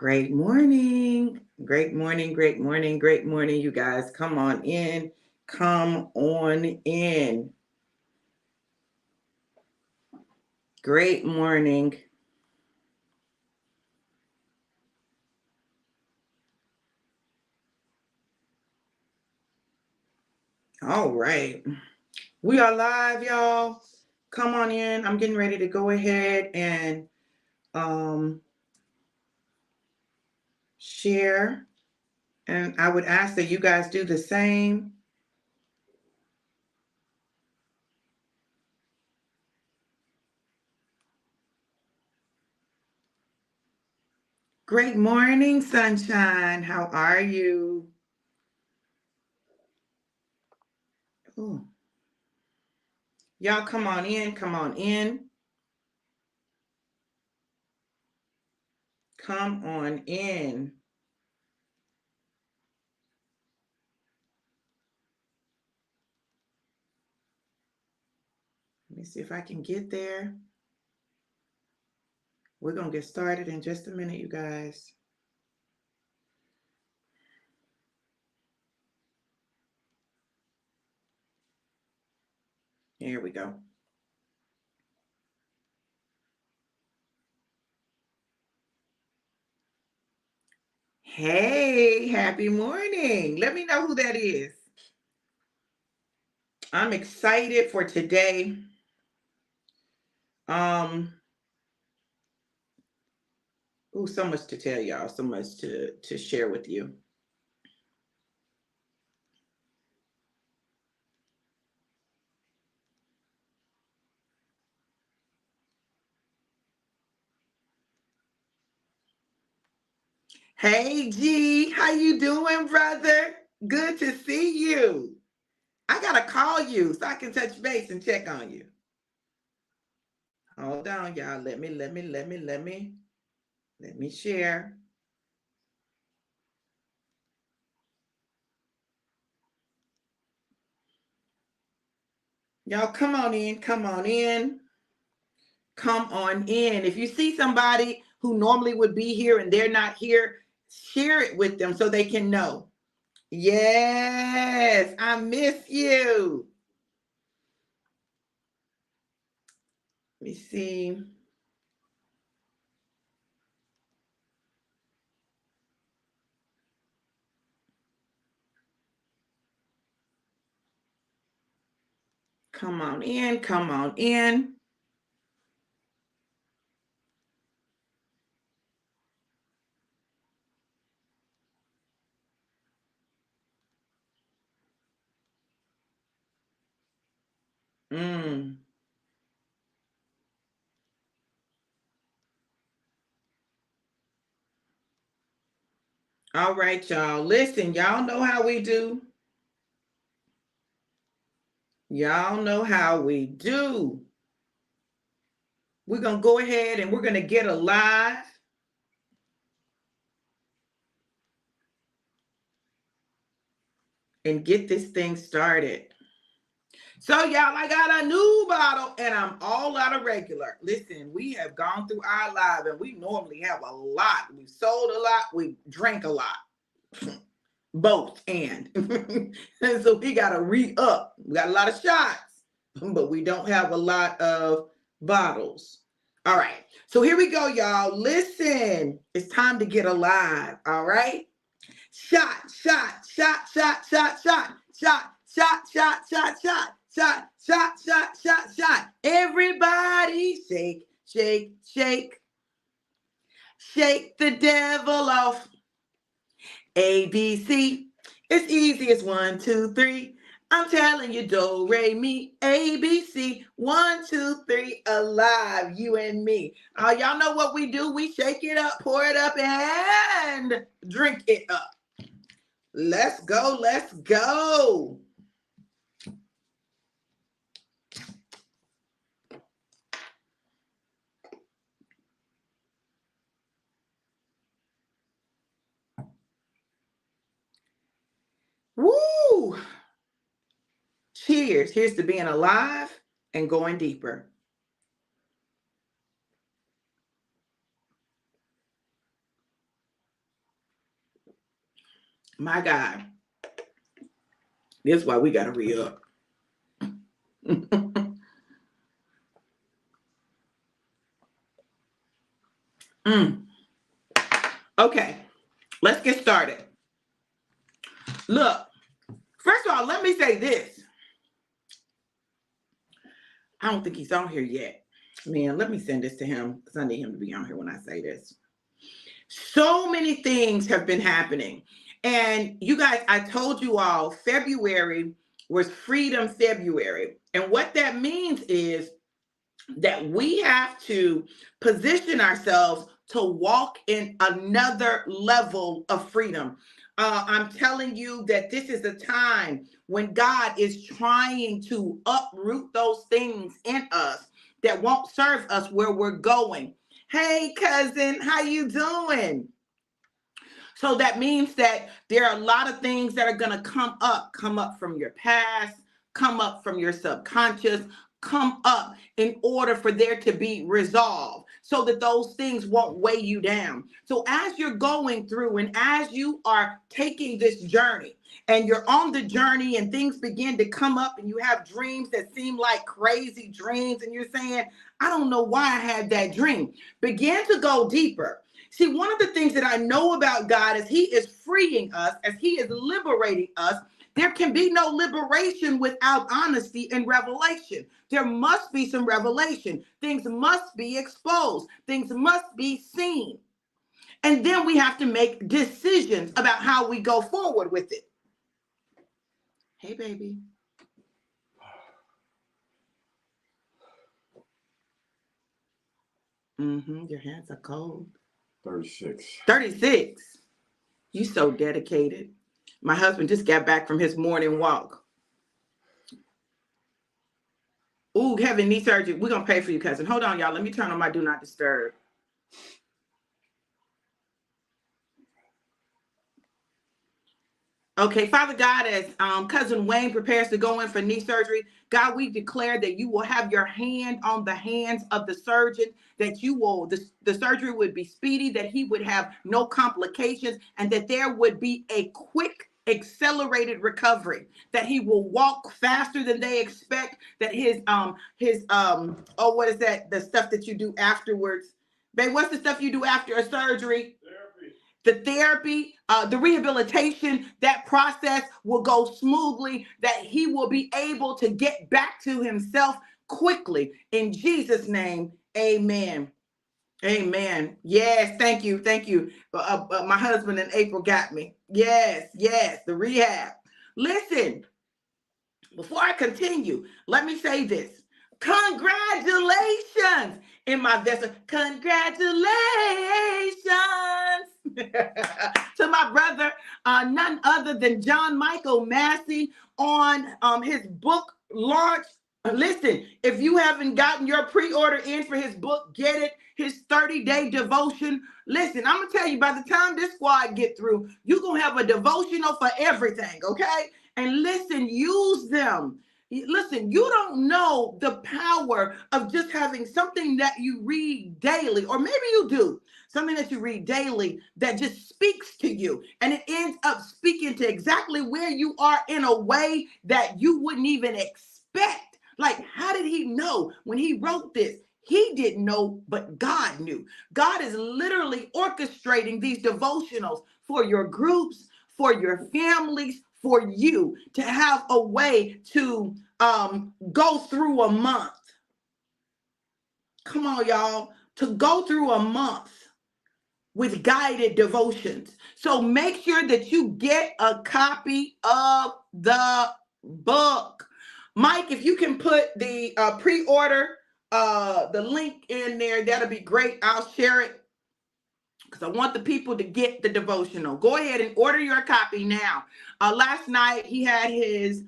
Great morning. Great morning. Great morning. Great morning, you guys. Come on in. Come on in. Great morning. All right. We are live, y'all. Come on in. I'm getting ready to go ahead and share. And I would ask that you guys do the same. Great morning, sunshine. How are you? Ooh. Y'all come on in. Come on in. Come on in. Let me see if I can get there. We're going to get started in just a minute, you guys. Here we go. Hey, happy morning. Let me know who that is. I'm excited for today. So much to tell y'all, so much to share with you. Hey, G, how you doing, brother? Good to see you. I gotta call you so I can touch base and check on you. Hold on, y'all. Let me share. Y'all come on in, come on in. Come on in. If you see somebody who normally would be here and they're not here, share it with them so they can know. Yes, I miss you. Let me see. Come on in, come on in. All right, y'all. Listen, y'all know how we do. Y'all know how we do. We're going to go ahead and we're going to get alive. And get this thing started. So y'all, I got a new bottle and I'm all out of regular. Listen, we have gone through our life and we normally have a lot. We sold a lot. We drank a lot. Both and. And so we got to re-up. We got a lot of shots, but we don't have a lot of bottles. All right. So here we go, y'all. Listen, it's time to get alive. All right. Shot, shot, shot, shot, shot, shot, shot, shot, shot, shot, shot, shot, shot, shot, shot, shot. Everybody shake, shake, shake. Shake the devil off. ABC. It's easy as 1, 2, 3. I'm telling you, do, re, mi, ABC. 1, 2, 3, alive, you and me. Y'all know what we do. We shake it up, pour it up, and drink it up. Let's go. Let's go. Woo! Cheers. Here's to being alive and going deeper. My God. This is why we got to re-up. Okay, let's get started. Look, first of all, let me say this. I don't think he's on here yet. Man, let me send this to him because I need him to be on here when I say this. So many things have been happening. And you guys, I told you all, February was Freedom February. And what that means is that we have to position ourselves to walk in another level of freedom. I'm telling you that this is a time when God is trying to uproot those things in us that won't serve us where we're going. Hey, cousin, how you doing? So that means that there are a lot of things that are going to come up from your past, come up from your subconscious, come up in order for there to be resolved so that those things won't weigh you down. So as you're going through and as you are taking this journey and you're on the journey and things begin to come up and you have dreams that seem like crazy dreams and you're saying, I don't know why I had that dream. Begin to go deeper. See, one of the things that I know about God is he is freeing us as he is liberating us. There can be no liberation without honesty and revelation. There must be some revelation. Things must be exposed. Things must be seen. And then we have to make decisions about how we go forward with it. Hey, baby. Your hands are cold. 36. 36. You so dedicated. My husband just got back from his morning walk. Ooh, having knee surgery. We're going to pay for you, cousin. Hold on, y'all. Let me turn on my do not disturb. Okay, Father God, as cousin Wayne prepares to go in for knee surgery, God, we declare that you will have your hand on the hands of the surgeon, that you will, the surgery would be speedy, that he would have no complications, and that there would be a quick, accelerated recovery, that he will walk faster than they expect, that what is that? The stuff that you do afterwards. Babe, what's the stuff you do after a surgery? The therapy, the rehabilitation, that process will go smoothly, that he will be able to get back to himself quickly. In Jesus' name, amen. Amen. Yes, thank you. Thank you. My husband and April got me. Yes, the rehab. Listen, before I continue, let me say this. Congratulations in my vessel. Congratulations to my brother, none other than John Michael Massey on his book launch. Listen, if you haven't gotten your pre-order in for his book, get it. His 30-day devotion. Listen, I'm going to tell you, by the time this squad get through, you're going to have a devotional for everything, okay? And listen, use them. Listen, you don't know the power of just having something that you read daily, or maybe you do, something that you read daily that just speaks to you, and it ends up speaking to exactly where you are in a way that you wouldn't even expect. Like, how did he know when he wrote this? He didn't know, but God knew. God is literally orchestrating these devotionals for your groups, for your families, for you to have a way to go through a month. Come on, y'all, to go through a month with guided devotions. So make sure that you get a copy of the book. Mike, if you can put the pre-order, the link in there, that'll be great. I'll share it because I want the people to get the devotional. Go ahead and order your copy now. Last night, he had his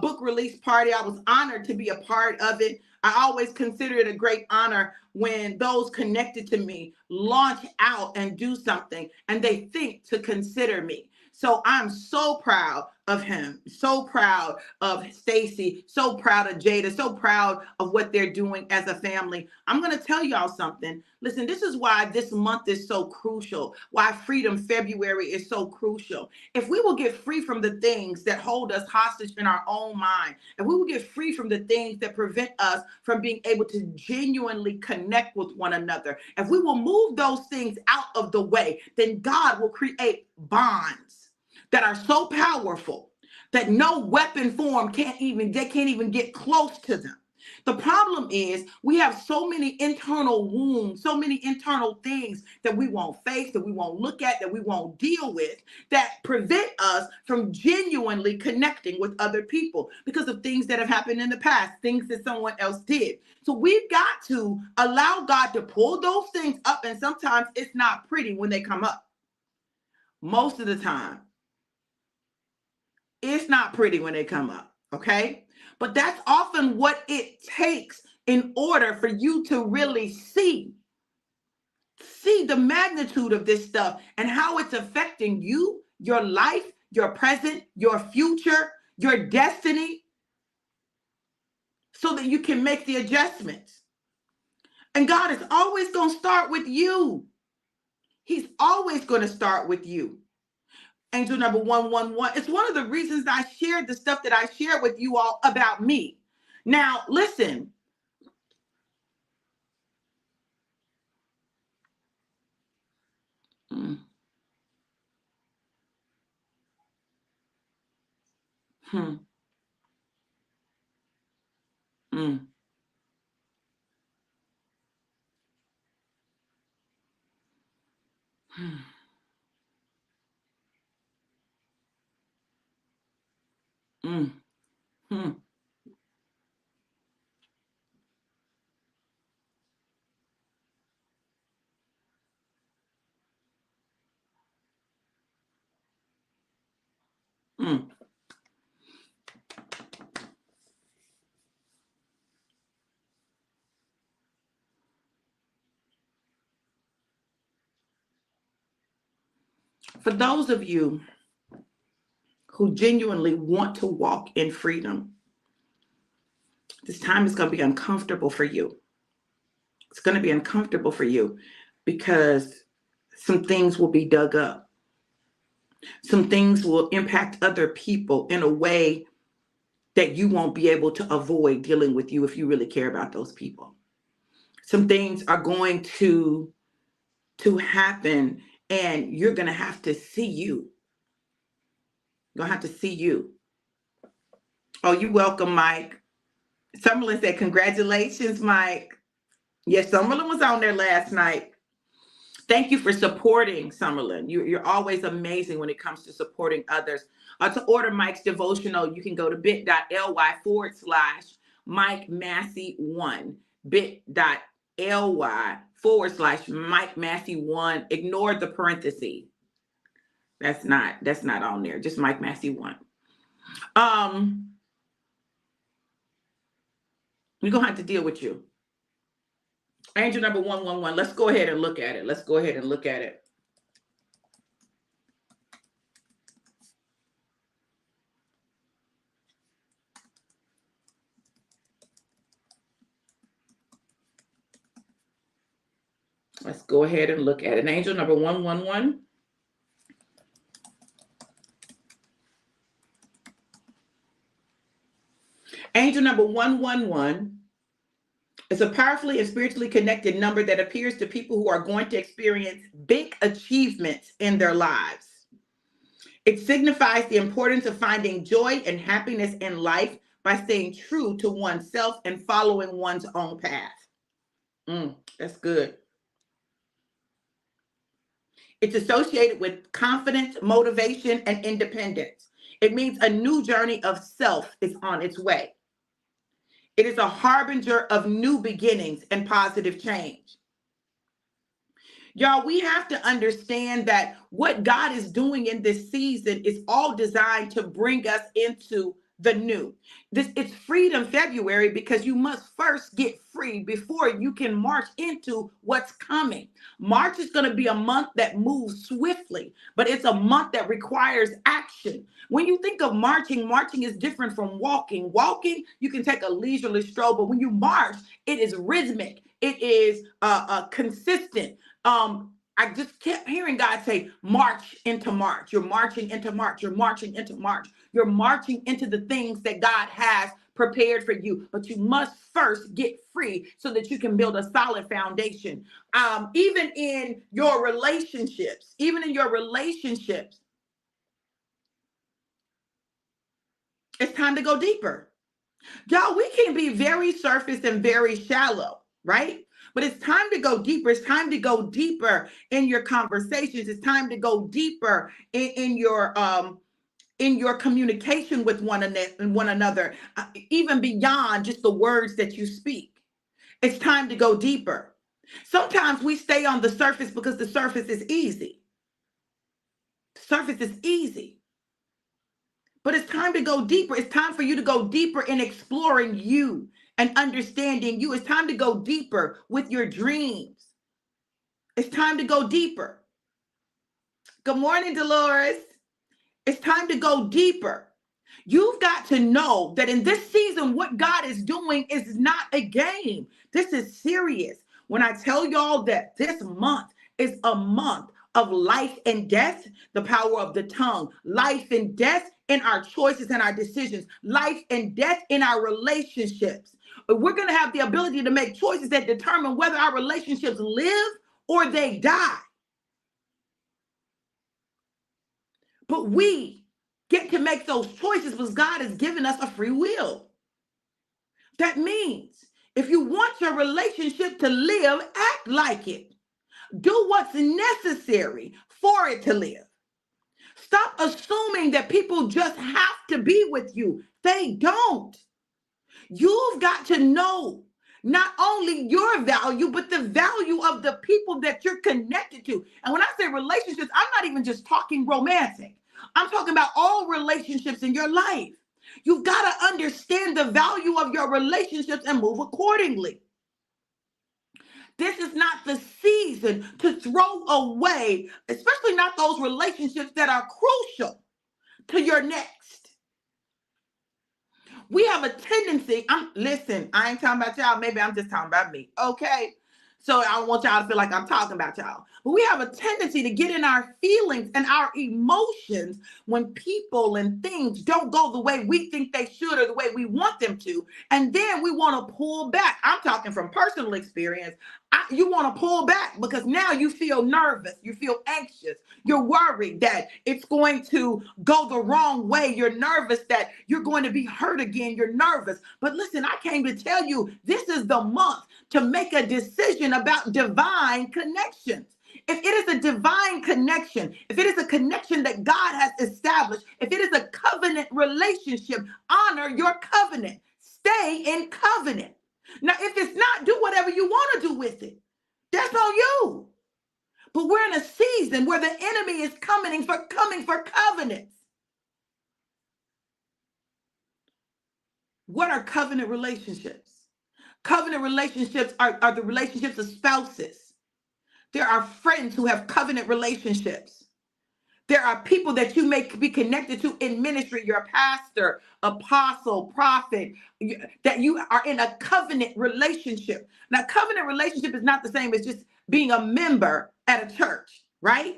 book release party. I was honored to be a part of it. I always consider it a great honor when those connected to me launch out and do something and they think to consider me. So I'm so proud of him, so proud of Stacy, so proud of Jada, so proud of what they're doing as a family. I'm going to tell y'all something. Listen, this is why this month is so crucial, why Freedom February is so crucial. If we will get free from the things that hold us hostage in our own mind, and we will get free from the things that prevent us from being able to genuinely connect with one another, if we will move those things out of the way, then God will create bonds that are so powerful that no weapon form can't even get close to them. The problem is we have so many internal wounds, so many internal things that we won't face, that we won't look at, that we won't deal with, that prevent us from genuinely connecting with other people because of things that have happened in the past, things that someone else did. So we've got to allow God to pull those things up, and sometimes it's not pretty when they come up. Most of the time, it's not pretty when they come up, okay? But that's often what it takes in order for you to really see the magnitude of this stuff and how it's affecting you, your life, your present, your future, your destiny, so that you can make the adjustments. And God is always going to start with you. He's always going to start with you. Angel number 111. It's one of the reasons I shared the stuff that I shared with you all about me. Now, listen. Mm. Hmm. Mm. Hmm. Mm. Hmm. Mm. For those of you who genuinely want to walk in freedom, this time is going to be uncomfortable for you. It's going to be uncomfortable for you because some things will be dug up. Some things will impact other people in a way that you won't be able to avoid dealing with you if you really care about those people. Some things are going to happen, and you're going to have to see you. You're going to have to see you. Oh, you're welcome, Mike. Summerlin said, congratulations, Mike. Yes, Summerlin was on there last night. Thank you for supporting, Summerlin. You're always amazing when it comes to supporting others. To order Mike's devotional, you can go to bit.ly/Mike Massey1. bit.ly/Mike Massey1. Ignore the parentheses. That's not on there. Just Mike Massey1. We're gonna have to deal with you. Angel number 111. Let's go ahead and look at it. Let's go ahead and look at it. Let's go ahead and look at it. Angel number 111. Angel number 111 is a powerfully and spiritually connected number that appears to people who are going to experience big achievements in their lives. It signifies the importance of finding joy and happiness in life by staying true to oneself and following one's own path. That's good. It's associated with confidence, motivation, and independence. It means a new journey of self is on its way. It is a harbinger of new beginnings and positive change. Y'all, we have to understand that what God is doing in this season is all designed to bring us into the new. It's Freedom February because you must first get free before you can march into what's coming. March is going to be a month that moves swiftly, but it's a month that requires action. When you think of marching, marching is different from walking. Walking, you can take a leisurely stroll, but when you march, it is rhythmic. It is consistent. I just kept hearing God say, march into March. You're marching into March. You're marching into March. You're marching into the things that God has prepared for you. But you must first get free so that you can build a solid foundation. Even in your relationships, it's time to go deeper. Y'all, we can be very surface and very shallow, right? But it's time to go deeper. It's time to go deeper in your conversations. It's time to go deeper in your communication with one another, even beyond just the words that you speak. It's time to go deeper. Sometimes we stay on the surface because the surface is easy. The surface is easy. But it's time to go deeper. It's time for you to go deeper in exploring you and understanding you. It's time to go deeper with your dreams. It's time to go deeper. Good morning, Dolores. It's time to go deeper. You've got to know that in this season, what God is doing is not a game. This is serious. When I tell y'all that this month is a month of life and death, the power of the tongue, life and death in our choices and our decisions, life and death in our relationships. We're going to have the ability to make choices that determine whether our relationships live or they die. But we get to make those choices because God has given us a free will. That means if you want your relationship to live, act like it. Do what's necessary for it to live. Stop assuming that people just have to be with you. They don't. You've got to know not only your value, but the value of the people that you're connected to. And when I say relationships, I'm not even just talking romantic. I'm talking about all relationships in your life. You've got to understand the value of your relationships and move accordingly. This is not the season to throw away, especially not those relationships that are crucial to your next. We have a tendency, listen, I ain't talking about y'all, maybe I'm just talking about me, okay? So I don't want y'all to feel like I'm talking about y'all. But we have a tendency to get in our feelings and our emotions when people and things don't go the way we think they should or the way we want them to. And then we want to pull back. I'm talking from personal experience. You want to pull back because now you feel nervous. You feel anxious. You're worried that it's going to go the wrong way. You're nervous that you're going to be hurt again. You're nervous. But listen, I came to tell you, this is the month to make a decision about divine connections. If it is a divine connection, if it is a connection that God has established, if it is a covenant relationship, honor your covenant. Stay in covenant. Now, if it's not, do whatever you want to do with it. That's on you. But we're in a season where the enemy is coming for covenants. What are covenant relationships? Covenant relationships are the relationships of spouses. There are friends who have covenant relationships. There are people that you may be connected to in ministry, your pastor, apostle, prophet, that you are in a covenant relationship. Now, covenant relationship is not the same as just being a member at a church, right?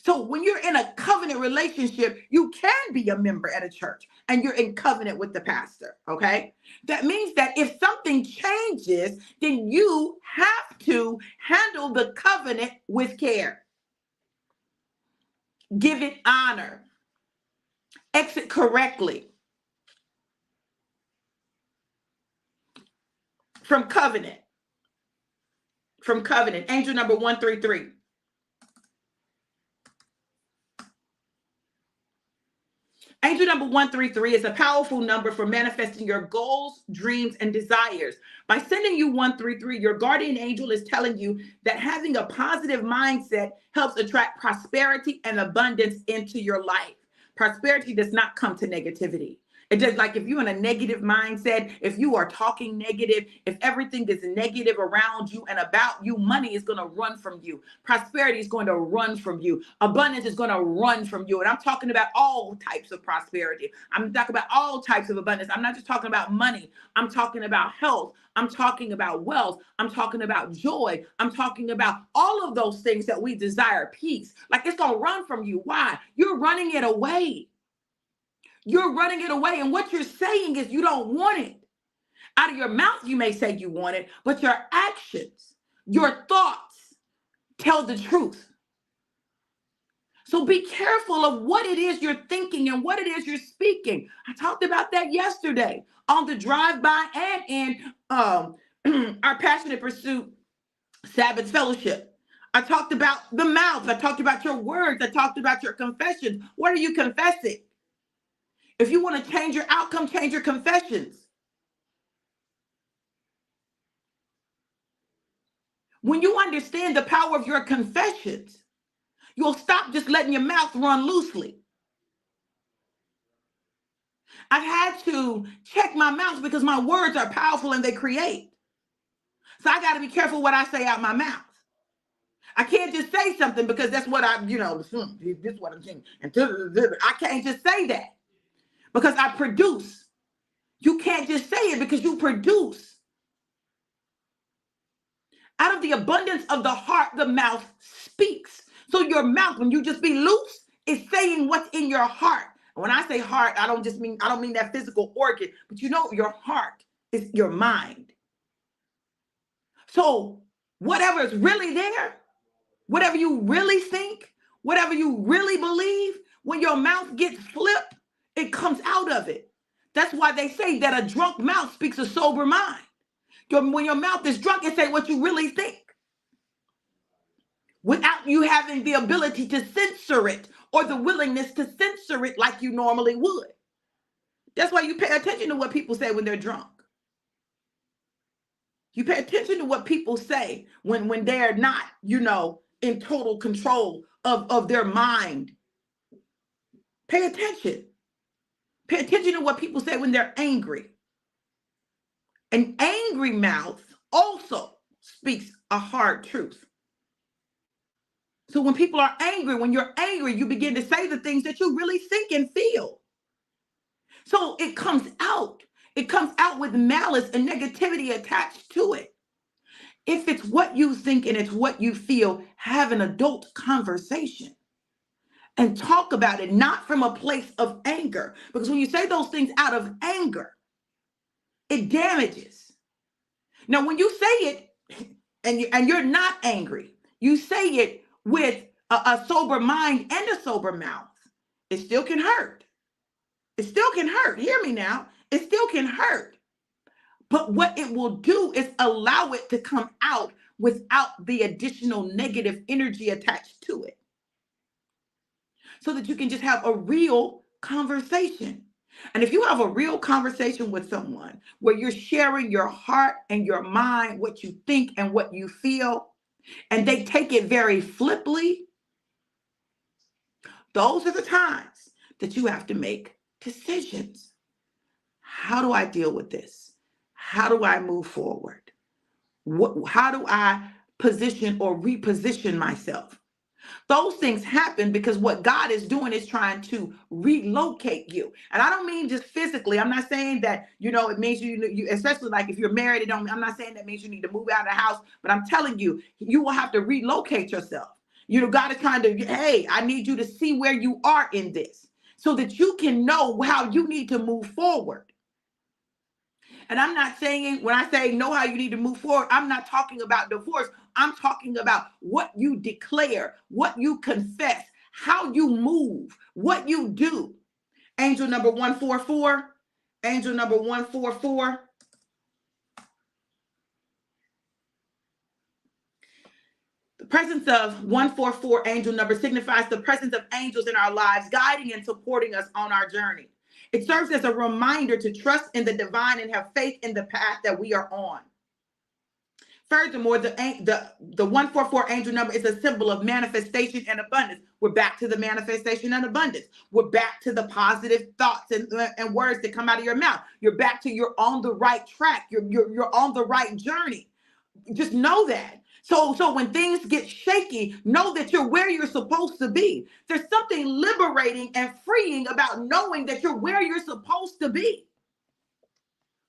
So when you're in a covenant relationship, you can be a member at a church and you're in covenant with the pastor, okay? That means that if something changes, then you have to handle the covenant with care. Give it honor. Exit correctly from covenant. From covenant. Angel number 133. Angel number 133 is a powerful number for manifesting your goals, dreams, and desires. By sending you 133, your guardian angel is telling you that having a positive mindset helps attract prosperity and abundance into your life. Prosperity does not come to negativity. It just like if you're in a negative mindset, if you are talking negative, if everything is negative around you and about you, money is going to run from you. Prosperity is going to run from you. Abundance is going to run from you. And I'm talking about all types of prosperity. I'm talking about all types of abundance. I'm not just talking about money. I'm talking about health. I'm talking about wealth. I'm talking about joy. I'm talking about all of those things that we desire, peace. Like it's going to run from you. Why? You're running it away. You're running it away. And what you're saying is you don't want it. Out of your mouth, you may say you want it, but your actions, your thoughts tell the truth. So be careful of what it is you're thinking and what it is you're speaking. I talked about that yesterday on the drive-by and in our Passionate Pursuit Sabbath Fellowship. I talked about the mouth. I talked about your words. I talked about your confessions. What are you confessing? If you want to change your outcome, change your confessions. When you understand the power of your confessions, you'll stop just letting your mouth run loosely. I've had to check my mouth because my words are powerful and they create. So I got to be careful what I say out my mouth. I can't just say something because that's what I, this is what I'm saying. And I can't just say that because I produce. You can't just say it because you produce. Out of the abundance of the heart, the mouth speaks. So your mouth, when you just be loose, is saying what's in your heart. And when I say heart, I don't mean that physical organ, but your heart is your mind. So whatever is really there, whatever you really think, whatever you really believe, when your mouth gets flipped, it comes out of it. That's why they say that a drunk mouth speaks a sober mind. When your mouth is drunk, it say what you really think without you having the ability to censor it or the willingness to censor it like you normally would. That's why you pay attention to what people say when they're drunk. You pay attention to what people say when they're not, in total control of their mind. Pay attention. Pay attention to what people say when they're angry. An angry mouth also speaks a hard truth. So when people are angry, when you're angry, you begin to say the things that you really think and feel. So it comes out. It comes out with malice and negativity attached to it. If it's what you think and it's what you feel, have an adult conversation and talk about it, not from a place of anger. Because when you say those things out of anger, it damages. Now, when you say it and you're not angry, you say it with a sober mind and a sober mouth, it still can hurt. It still can hurt. Hear me now. It still can hurt. But what it will do is allow it to come out without the additional negative energy attached to it. So that you can just have a real conversation. And if you have a real conversation with someone where you're sharing your heart and your mind, what you think and what you feel, and they take it very flippantly, those are the times that you have to make decisions. How do I deal with this? How do I move forward? How do I position or reposition myself? Those things happen because what God is doing is trying to relocate you. And I don't mean just physically. I'm not saying that, it means you especially like if you're married, I'm not saying that means you need to move out of the house, but I'm telling you, you will have to relocate yourself. God is trying to, hey, I need you to see where you are in this so that you can know how you need to move forward. And I'm not saying, when I say know how you need to move forward, I'm not talking about divorce. I'm talking about what you declare, what you confess, how you move, what you do. Angel number 144. Angel number 144. The presence of 144 angel number signifies the presence of angels in our lives, guiding and supporting us on our journey. It serves as a reminder to trust in the divine and have faith in the path that we are on. Furthermore, the 144 angel number is a symbol of manifestation and abundance. We're back to the manifestation and abundance. We're back to the positive thoughts and words that come out of your mouth. You're back to you're on the right track. You're on the right journey. Just know that. So when things get shaky, know that you're where you're supposed to be. There's something liberating and freeing about knowing that you're where you're supposed to be.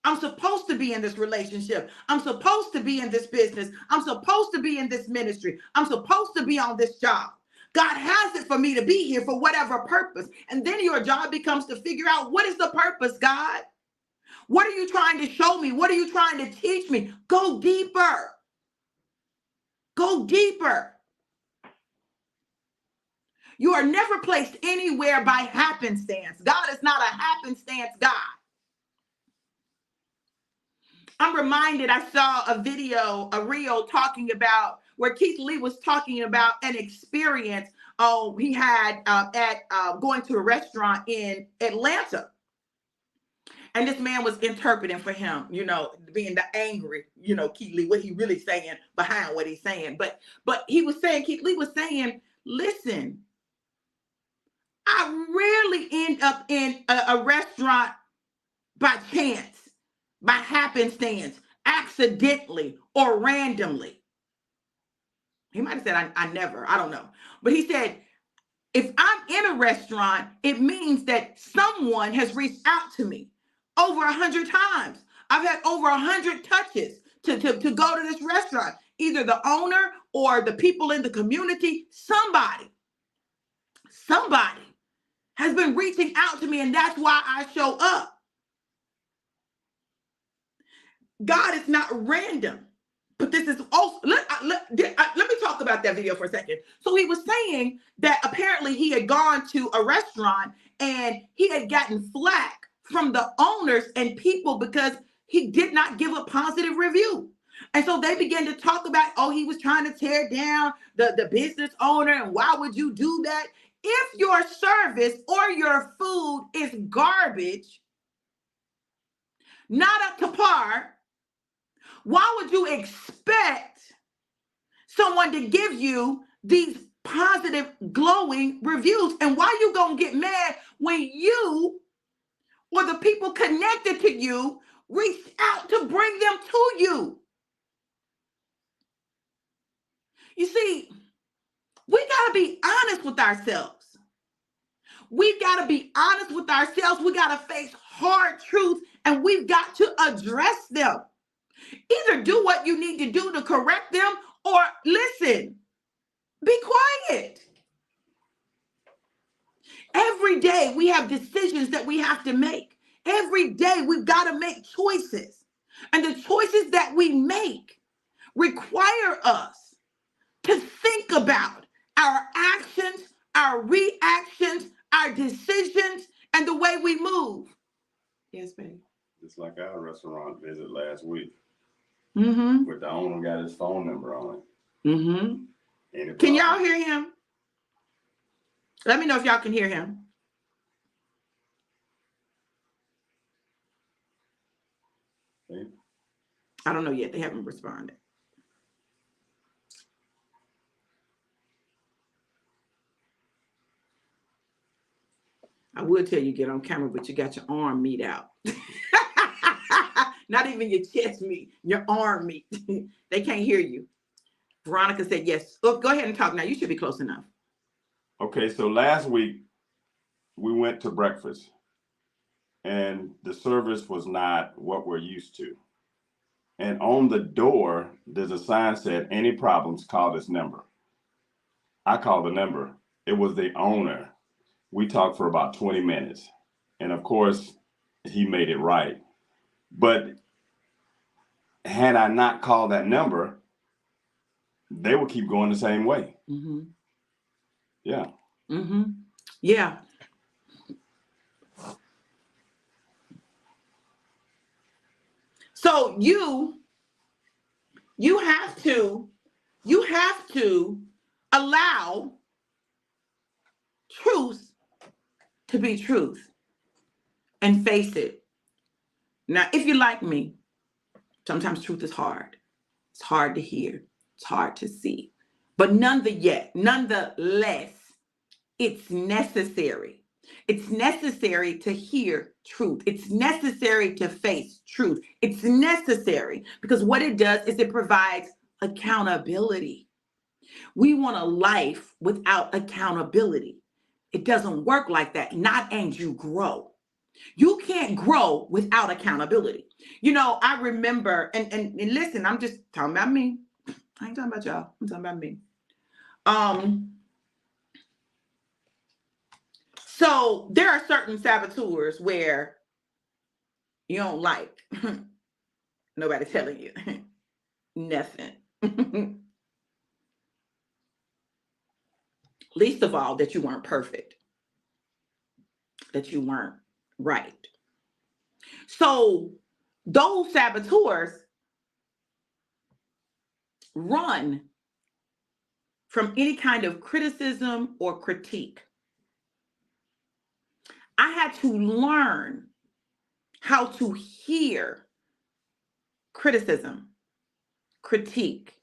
I'm supposed to be in this relationship. I'm supposed to be in this business. I'm supposed to be in this ministry. I'm supposed to be on this job. God has it for me to be here for whatever purpose. And then your job becomes to figure out, what is the purpose, God? What are you trying to show me? What are you trying to teach me? Go deeper. Go deeper. You are never placed anywhere by happenstance. God is not a happenstance God. I'm reminded, I saw a video, a reel talking about where Keith Lee was talking about an experience he had at going to a restaurant in Atlanta. And this man was interpreting for him, being the angry, Keith Lee, what he really saying behind what he's saying. But he was saying, Keith Lee was saying, listen, I rarely end up in a restaurant by chance, by happenstance, accidentally, or randomly. He might have said, I never, I don't know. But he said, if I'm in a restaurant, it means that someone has reached out to me over 100 times. I've had over 100 touches to go to this restaurant, either the owner or the people in the community. Somebody has been reaching out to me, and that's why I show up. God is not random, but this is also, let me talk about that video for a second. So he was saying that apparently he had gone to a restaurant and he had gotten flack from the owners and people because he did not give a positive review. And so they began to talk about, he was trying to tear down the business owner, and why would you do that? If your service or your food is garbage, not up to par, why would you expect someone to give you these positive, glowing reviews? And why you gonna get mad when you or the people connected to you reached out to bring them to you? You see, we gotta be honest with ourselves. We gotta be honest with ourselves. We gotta face hard truths, and we've got to address them. Either do what you need to do to correct them, or listen, be quiet. Every day we have decisions that we have to make. Every day we've got to make choices. And the choices that we make require us to think about our actions, our reactions, our decisions, and the way we move. Yes, babe. Just like our restaurant visit last week. Mm-hmm. Where the owner got his phone number on it. Mm-hmm. Can y'all hear him? Let me know if y'all can hear him. Okay. I don't know yet. They haven't responded. I would tell you get on camera, but you got your arm meat out. Not even your chest meat, your arm meat. They can't hear you. Veronica said yes. Oh, go ahead and talk now. You should be close enough. Okay, so last week we went to breakfast and the service was not what we're used to. And on the door, there's a sign that said, any problems, call this number. I called the number. It was the owner. We talked for about 20 minutes. And of course, he made it right. But had I not called that number, they would keep going the same way. Mm-hmm. Yeah. Mm-hmm. Yeah. So you have to allow truth to be truth and face it. Now, if you're like me, sometimes truth is hard. It's hard to hear. It's hard to see. But nonetheless, it's necessary. It's necessary to hear truth. It's necessary to face truth. It's necessary because what it does is it provides accountability. We want a life without accountability. It doesn't work like that. Not and you grow. You can't grow without accountability. I remember, and listen, I'm just talking about me. I ain't talking about y'all. I'm talking about me. So there are certain saboteurs where you don't like nobody telling you nothing. Least of all, that you weren't perfect, that you weren't right. So those saboteurs run from any kind of criticism or critique. I had to learn how to hear criticism, critique.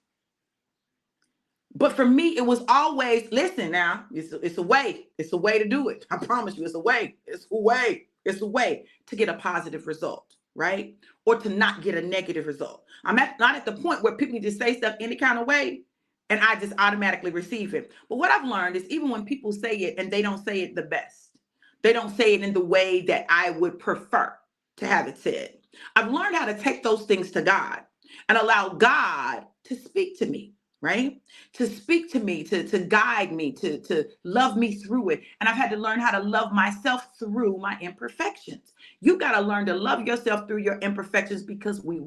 But for me, it was always, listen now, it's a way. It's a way to do it. I promise you, it's a way. It's a way. It's a way to get a positive result, right? Or to not get a negative result. I'm not at the point where people need to say stuff any kind of way and I just automatically receive it. But what I've learned is even when people say it and they don't say it the best, they don't say it in the way that I would prefer to have it said. I've learned how to take those things to God and allow God to speak to me. Right? To speak to me, to guide me, to love me through it. And I've had to learn how to love myself through my imperfections. You got to learn to love yourself through your imperfections because we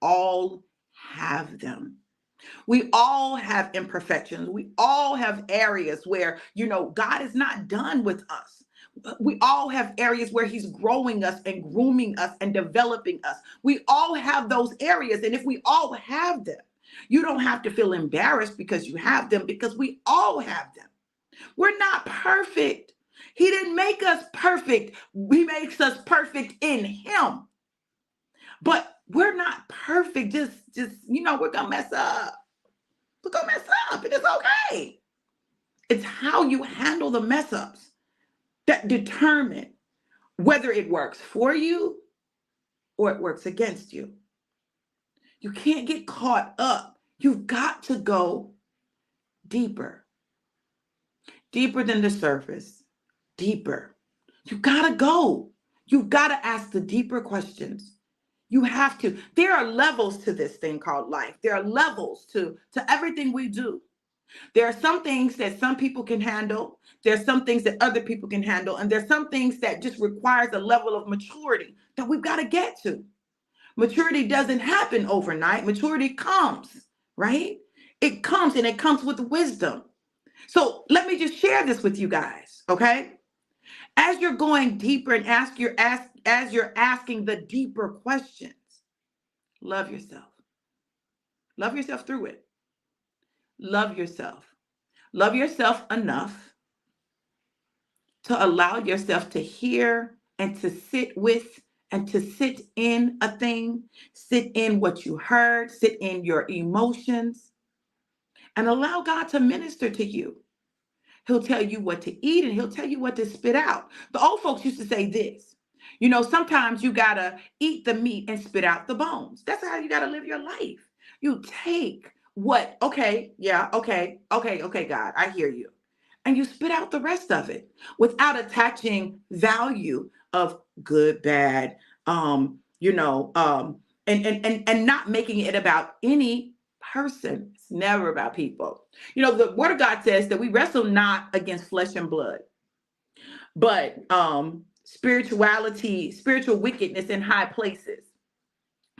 all have them. We all have imperfections. We all have areas where, God is not done with us. We all have areas where he's growing us and grooming us and developing us. We all have those areas. And if we all have them, you don't have to feel embarrassed because you have them, because we all have them. We're not perfect. He didn't make us perfect. He makes us perfect in him. But we're not perfect. Just we're going to mess up. We're going to mess up. And it's okay. It's how you handle the mess ups that determine whether it works for you or it works against you. You can't get caught up. You've got to go deeper than the surface, deeper. You gotta go. You gotta ask the deeper questions. You have to. There are levels to this thing called life. There are levels to everything we do. There are some things that some people can handle. There's some things that other people can handle. And there's some things that just requires a level of maturity that we've got to get to. Maturity doesn't happen overnight. Maturity comes, right? It comes, and it comes with wisdom. So let me just share this with you guys, okay? As you're going deeper and as you're asking the deeper questions, love yourself. Love yourself through it. Love yourself. Love yourself enough to allow yourself to hear and to sit with and to sit in a thing, sit in what you heard, sit in your emotions, and allow God to minister to you. He'll tell you what to eat and he'll tell you what to spit out. The old folks used to say this, sometimes you got to eat the meat and spit out the bones. That's how you got to live your life. You take what, okay, yeah, okay, God, I hear you. And you spit out the rest of it without attaching value of good, bad, and not making it about any person. It's never about people. The word of God says that we wrestle not against flesh and blood, but spiritual wickedness in high places.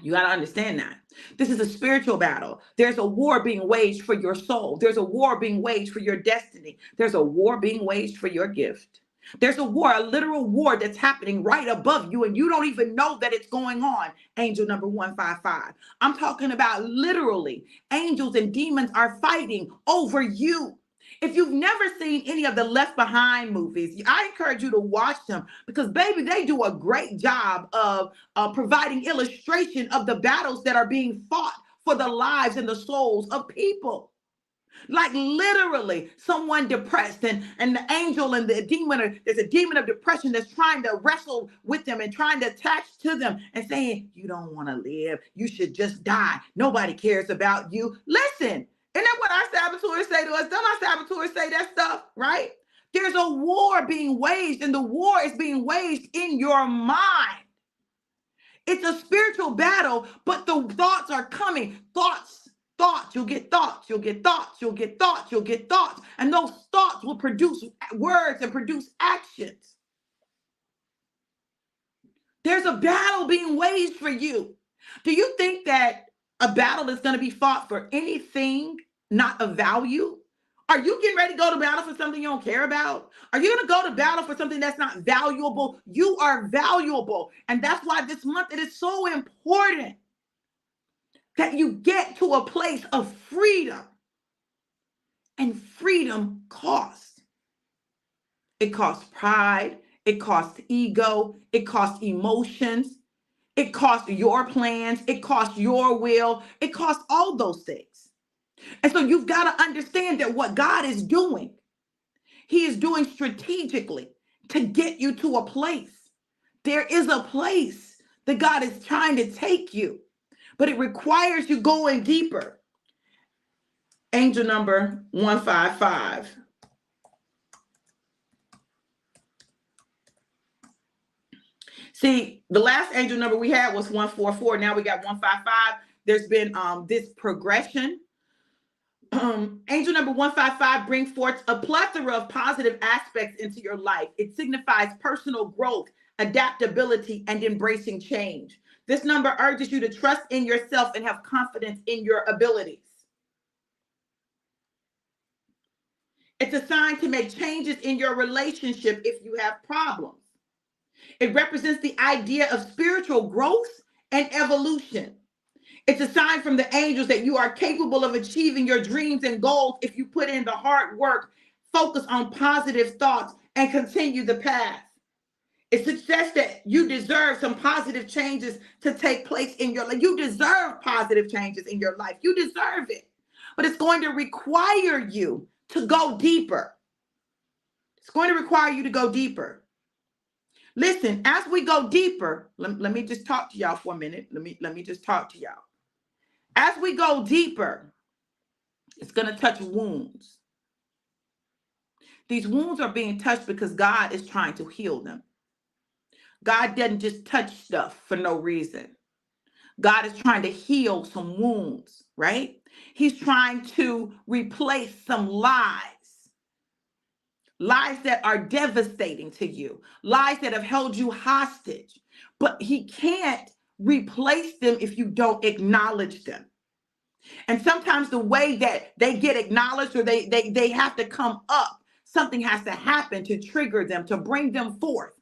You got to understand that. This is a spiritual battle. There's a war being waged for your soul. There's a war being waged for your destiny. There's a war being waged for your gift. There's a war, a literal war that's happening right above you, and you don't even know that it's going on. Angel number 155. I'm talking about literally angels and demons are fighting over you. If you've never seen any of the Left Behind movies, I encourage you to watch them because, baby, they do a great job of providing illustration of the battles that are being fought for the lives and the souls of people. Like literally someone depressed and the angel and the demon, there's a demon of depression that's trying to wrestle with them and trying to attach to them and saying, you don't want to live. You should just die. Nobody cares about you. Listen, isn't that what our saboteurs say to us? Don't our saboteurs say that stuff, right? There's a war being waged, and the war is being waged in your mind. It's a spiritual battle, but the thoughts are coming. Thoughts, you'll get thoughts, you'll get thoughts, you'll get thoughts, you'll get thoughts. And those thoughts will produce words and produce actions. There's a battle being waged for you. Do you think that a battle is going to be fought for anything not of value? Are you getting ready to go to battle for something you don't care about? Are you going to go to battle for something that's not valuable? You are valuable. And that's why this month it is so important that you get to a place of freedom. And freedom costs. It costs pride. It costs ego. It costs emotions. It costs your plans. It costs your will. It costs all those things. And so you've got to understand that what God is doing, he is doing strategically to get you to a place. There is a place that God is trying to take you, but it requires you going deeper. Angel number 155. See, the last angel number we had was 144. Now we got 155. There's been this progression. Angel number 155 brings forth a plethora of positive aspects into your life. It signifies personal growth, adaptability, and embracing change. This number urges you to trust in yourself and have confidence in your abilities. It's a sign to make changes in your relationship if you have problems. It represents the idea of spiritual growth and evolution. It's a sign from the angels that you are capable of achieving your dreams and goals if you put in the hard work, focus on positive thoughts, and continue the path. It suggests that you deserve some positive changes to take place in your life. You deserve positive changes in your life. You deserve it. But it's going to require you to go deeper. It's going to require you to go deeper. Listen, as we go deeper, let me just talk to y'all for a minute. Let me just talk to y'all. As we go deeper, it's going to touch wounds. These wounds are being touched because God is trying to heal them. God doesn't just touch stuff for no reason. God is trying to heal some wounds, right? He's trying to replace some lies. Lies that are devastating to you. Lies that have held you hostage. But he can't replace them if you don't acknowledge them. And sometimes the way that they get acknowledged or they have to come up, something has to happen to trigger them, to bring them forth.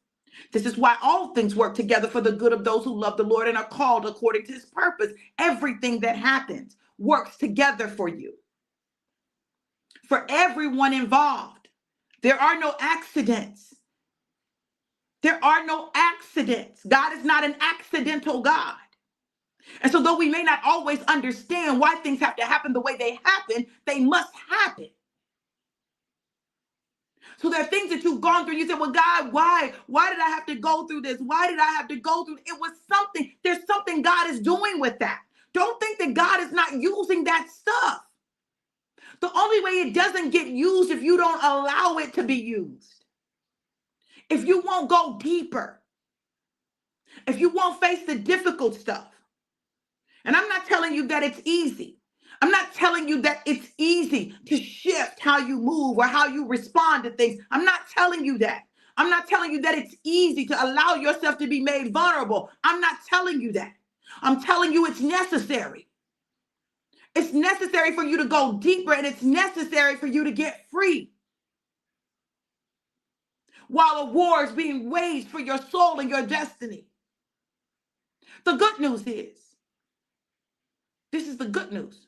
This is why all things work together for the good of those who love the Lord and are called according to his purpose. Everything that happens works together for you. For everyone involved. There are no accidents. There are no accidents. God is not an accidental God. And so though we may not always understand why things have to happen the way they happen, they must happen. So there are things that you've gone through. You said, well, God, why? Why did I have to go through this? Why did I have to go through? It was something. There's something God is doing with that. Don't think that God is not using that stuff. The only way it doesn't get used if you don't allow it to be used. If you won't go deeper. If you won't face the difficult stuff. And I'm not telling you that it's easy. I'm not telling you that it's easy to shift how you move or how you respond to things. I'm not telling you that. I'm not telling you that it's easy to allow yourself to be made vulnerable. I'm not telling you that. I'm telling you it's necessary. It's necessary for you to go deeper, and it's necessary for you to get free. While a war is being waged for your soul and your destiny. The good news is, this is the good news.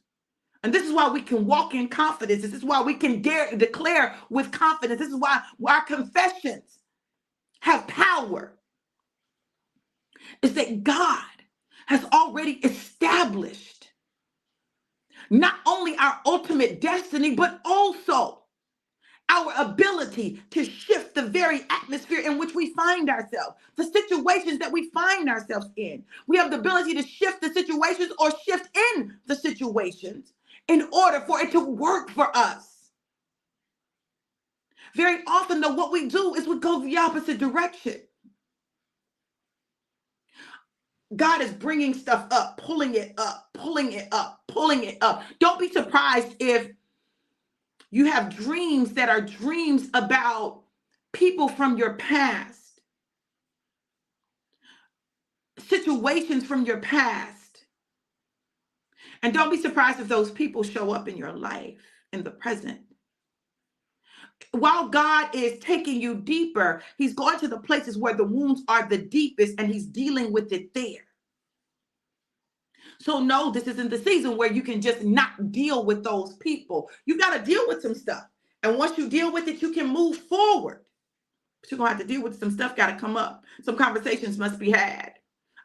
And this is why we can walk in confidence. This is why we can dare to declare with confidence. This is why our confessions have power. Is that God has already established not only our ultimate destiny, but also our ability to shift the very atmosphere in which we find ourselves, the situations that we find ourselves in. We have the ability to shift the situations or shift in the situations in order for it to work for us. Very often, though, what we do is we go the opposite direction. God is bringing stuff up, pulling it up, pulling it up, pulling it up. Don't be surprised if you have dreams that are dreams about people from your past, situations from your past. And don't be surprised if those people show up in your life in the present. While God is taking you deeper, he's going to the places where the wounds are the deepest and he's dealing with it there. So no, this isn't the season where you can just not deal with those people. You got to deal with some stuff. And once you deal with it, you can move forward. But you're going to have to deal with some stuff got to come up. Some conversations must be had.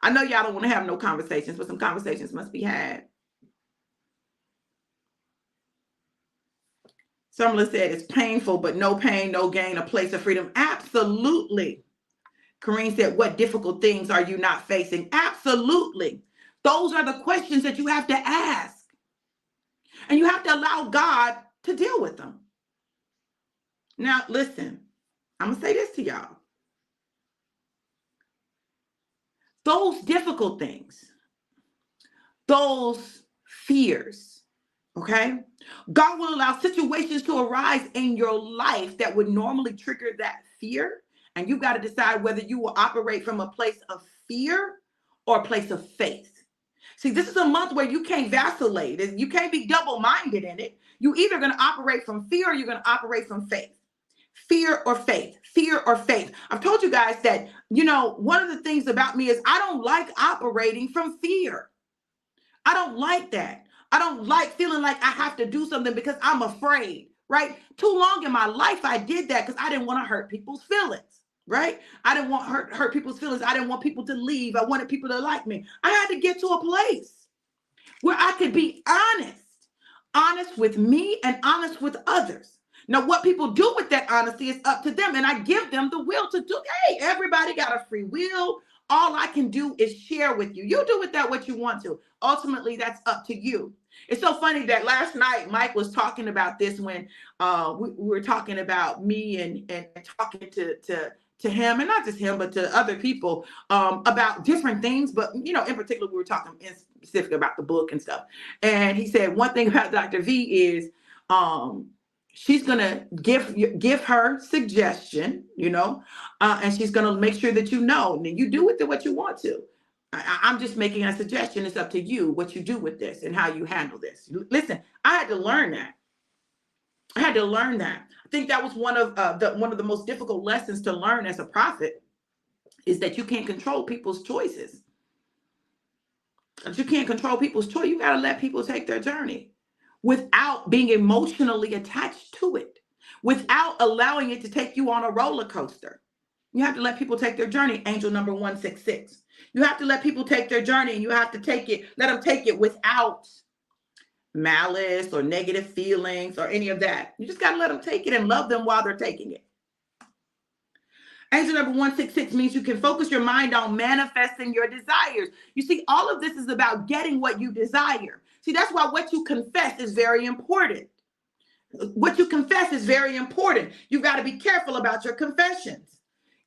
I know y'all don't want to have no conversations, but some conversations must be had. Someone said it's painful, but no pain, no gain, a place of freedom. Absolutely. Kareen said, what difficult things are you not facing? Absolutely. Those are the questions that you have to ask. And you have to allow God to deal with them. Now, listen, I'm going to say this to y'all. Those difficult things, those fears, okay? God will allow situations to arise in your life that would normally trigger that fear. And you got to decide whether you will operate from a place of fear or a place of faith. See, this is a month where you can't vacillate. You can't be double-minded in it. You're either going to operate from fear or you're going to operate from faith. Fear or faith, fear or faith. I've told you guys that, one of the things about me is I don't like operating from fear. I don't like that. I don't like feeling like I have to do something because I'm afraid, right? Too long in my life, I did that because I didn't want to hurt people's feelings, right? I didn't want to hurt people's feelings. I didn't want people to leave. I wanted people to like me. I had to get to a place where I could be honest with me and honest with others. Now, what people do with that honesty is up to them, and I give them the will to do. Hey, everybody got a free will. All I can do is share with you. You do with that what you want to. Ultimately, that's up to you. It's so funny that last night Mike was talking about this when we were talking about me and talking to him, and not just him, but to other people about different things. But, in particular, we were talking in specific about the book and stuff. And he said one thing about Dr. V is she's going to give her suggestion, and she's going to make sure that and you do with it what you want to. I'm just making a suggestion. It's up to you what you do with this and how you handle this. Listen, I had to learn that. I think that was one of the most difficult lessons to learn as a prophet is that you can't control people's choices. You can't control people's choice. You got to let people take their journey without being emotionally attached to it, without allowing it to take you on a roller coaster. You have to let people take their journey. Angel number 166. You have to let people take their journey, and you have to let them take it without malice or negative feelings or any of that. You just got to let them take it and love them while they're taking it. Angel number 166 means you can focus your mind on manifesting your desires. You see, all of this is about getting what you desire. See, that's why what you confess is very important. What you confess is very important. You've got to be careful about your confessions.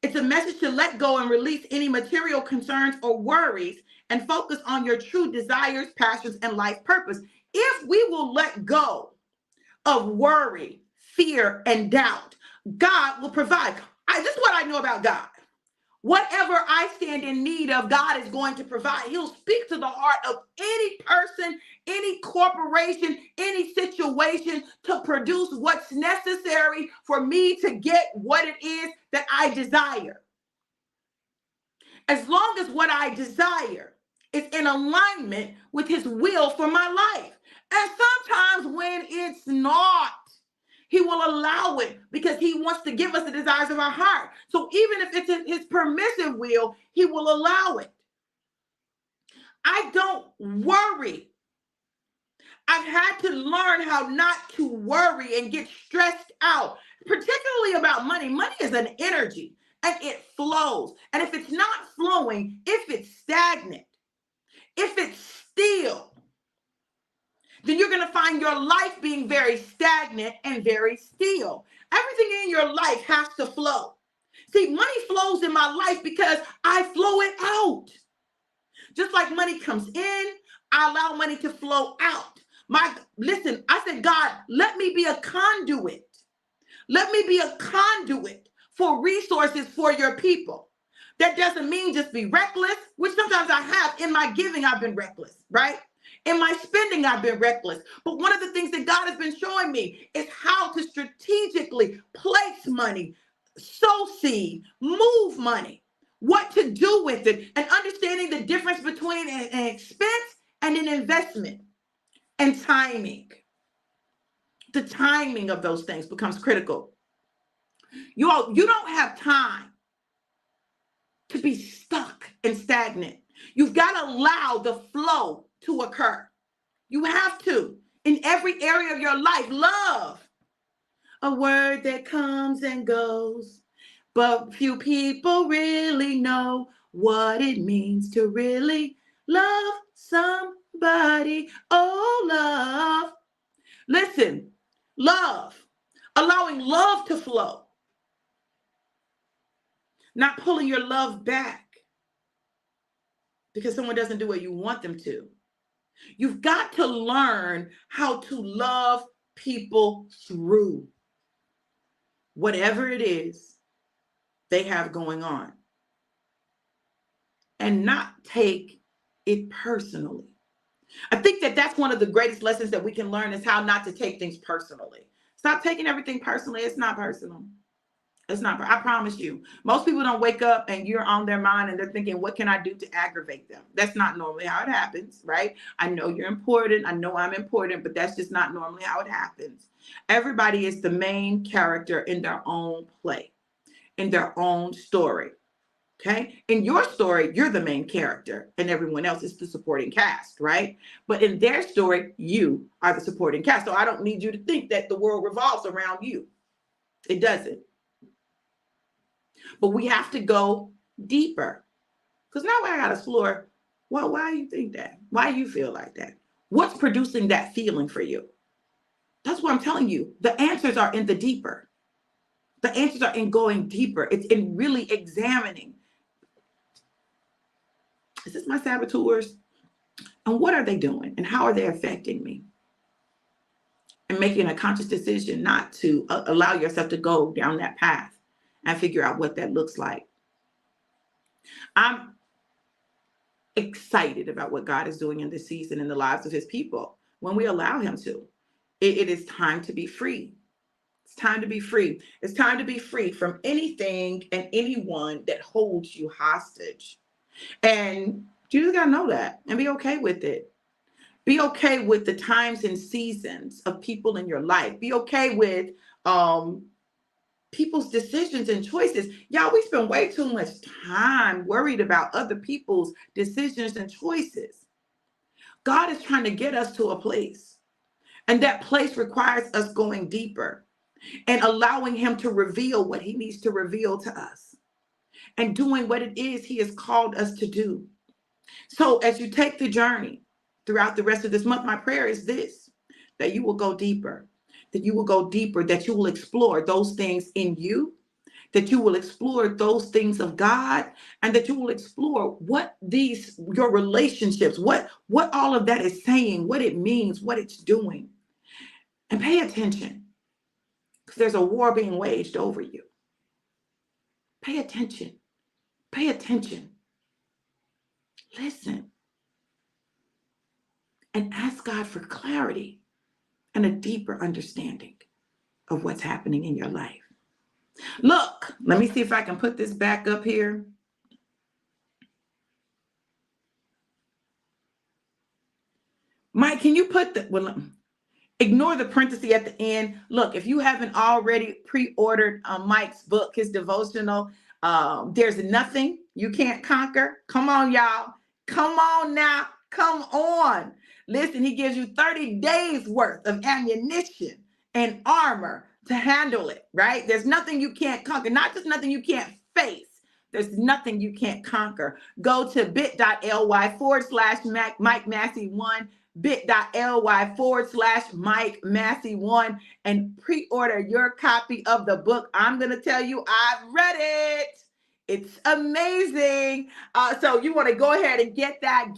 It's a message to let go and release any material concerns or worries and focus on your true desires, passions, and life purpose. If we will let go of worry, fear, and doubt, God will provide. This is what I know about God. Whatever I stand in need of, God is going to provide. He'll speak to the heart of any person, any corporation, any situation to produce what's necessary for me to get what it is that I desire. As long as what I desire is in alignment with his will for my life. And sometimes when it's not, he will allow it because he wants to give us the desires of our heart. So even if it's in his permissive will, he will allow it. I don't worry I've had to learn how not to worry and get stressed out, particularly about money. Money is an energy and it flows. And if it's not flowing, if it's stagnant, if it's still, then you're going to find your life being very stagnant and very still. Everything in your life has to flow. See, money flows in my life because I flow it out. Just like money comes in, I allow money to flow out. Listen, I said, God, let me be a conduit. Let me be a conduit for resources for your people. That doesn't mean just be reckless, which sometimes I have. In my giving, I've been reckless, right? In my spending, I've been reckless. But one of the things that God has been showing me is how to strategically place money, sow seed, move money, what to do with it, and understanding the difference between an expense and an investment, and timing. The timing of those things becomes critical. You don't have time to be stuck and stagnant. You've got to allow the flow to occur. You have to, in every area of your life. Love, a word that comes and goes, but few people really know what it means to really love somebody. Oh, love. Listen, love, allowing love to flow, not pulling your love back because someone doesn't do what you want them to. You've got to learn how to love people through whatever it is they have going on and not take it personally. I think that that's one of the greatest lessons that we can learn is how not to take things personally. Stop taking everything personally. It's not personal. It's not. I promise you. Most people don't wake up and you're on their mind and they're thinking, what can I do to aggravate them? That's not normally how it happens, right? I know you're important. I know I'm important, but that's just not normally how it happens. Everybody is the main character in their own play, in their own story. Okay. In your story, you're the main character and everyone else is the supporting cast, right? But in their story, you are the supporting cast. So I don't need you to think that the world revolves around you. It doesn't. But we have to go deeper. Because now I got to explore, well, why do you think that? Why do you feel like that? What's producing that feeling for you? That's what I'm telling you. The answers are in the deeper. The answers are in going deeper. It's in really examining. Is this my saboteurs? And what are they doing? And how are they affecting me? And making a conscious decision not to allow yourself to go down that path and figure out what that looks like. I'm excited about what God is doing in this season in the lives of his people when we allow him to. It is time to be free. It's time to be free. It's time to be free from anything and anyone that holds you hostage. And you just got to know that and be okay with it. Be okay with the times and seasons of people in your life. Be okay with people's decisions and choices. Y'all, we spend way too much time worried about other people's decisions and choices. God is trying to get us to a place. And that place requires us going deeper and allowing him to reveal what he needs to reveal to us and doing what it is he has called us to do. So as you take the journey throughout the rest of this month, my prayer is this, that you will go deeper, that you will go deeper, that you will explore those things in you, that you will explore those things of God, and that you will explore what your relationships, what all of that is saying, what it means, what it's doing. And pay attention, because there's a war being waged over you. Pay attention. Pay attention. Listen. And ask God for clarity and a deeper understanding of what's happening in your life. Look, let me see if I can put this back up here. Mike, can you put ignore the parenthesis at the end. Look, if you haven't already pre-ordered Mike's book, his devotional, There's Nothing You Can't Conquer. Come on, y'all. Come on now. Come on. Listen, he gives you 30 days worth of ammunition and armor to handle it, right? There's nothing you can't conquer, not just nothing you can't face. There's nothing you can't conquer. Go to bit.ly/Mike Massey1, bit.ly/Mike Massey1, and pre-order your copy of the book. I'm going to tell you, I've read it. It's amazing. So you want to go ahead and get that.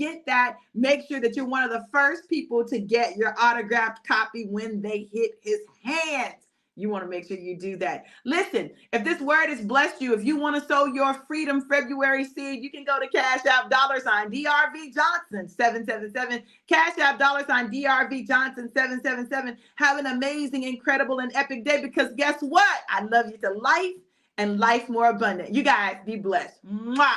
Make sure that you're one of the first people to get your autographed copy when they hit his hands. You want to make sure you do that. Listen, if this word has blessed you, if you want to sow your Freedom February seed, you can go to Cash App $DRV Johnson 777. Cash App $DRV Johnson 777. Have an amazing, incredible, and epic day, because guess what? I love you to life and life more abundant. You guys be blessed. Mwah.